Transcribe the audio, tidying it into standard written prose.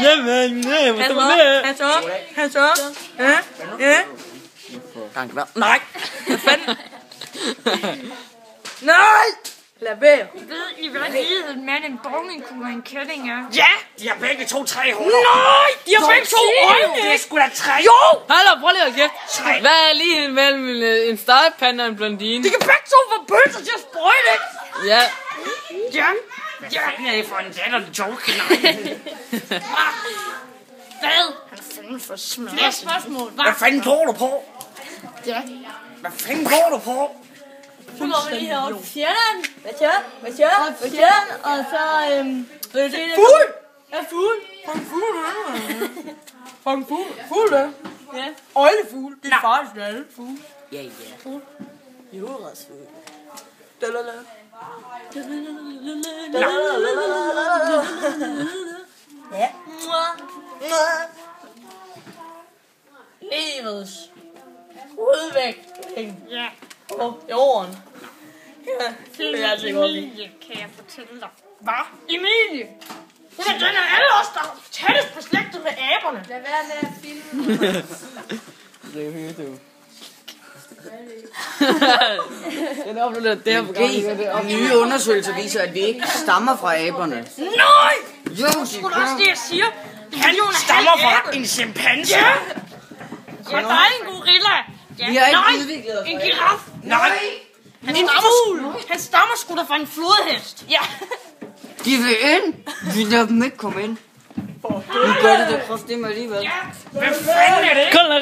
Jamen, nej, hvor står det? Hands up. Ja. Nej. Hvad fanden? Nej! Lad være. Ved I, hvad ligheden mellem en bowlingkugle og en kælling er? Ja! De har begge to 3 hoveder. Nej! De har begge to øjne! Det er sgu da 3. Jo! Hold op, prøv lige at kæft. Hvad er lige mellem en stegepande og en blondine? De kan begge to få pølser til at sprøjte, ikke? Ja. Ja. Hvad fanden er det for en latterlig joke? Hvad? Han fanden for smør. Flere spørgsmål. Hvad fanden går du på? Ja. Hvad fanden går du på? Så går vi lige herovre til Sjælland. Hvad så? Og så, Fugl! Ja, fugl. Fugl, da. Ja. Øjlefugl. Det er faktisk alle fugle. Ja. Jordrædsfugl. Ja. Livets udvikling. Ja. På jorden. Ja, det er altid godt lide. Emilie, kan jeg fortælle dig. Hvad? Emilie! Hun er den af alle os, der er tættest beslægtet med aberne. Lad være med at filme. Det er hyggeligt. Den oplever det her program. Nye undersøgelser viser, at vi ikke stammer fra aberne. Nej! Jo, de Det er også det, jeg siger. Han stammer fra en chimpanse. Ja! Ja, der er en gorilla. Ja. Vi har ikke Nej, udviklet os. en giraf. Nej. En fugl! Han stammer sgu da fra en flodhest. Ja. De vil ind. Vi lader dem ikke komme ind. Nu gør de det kraftedeme alligevel. Hvad fanden er det? Kolla.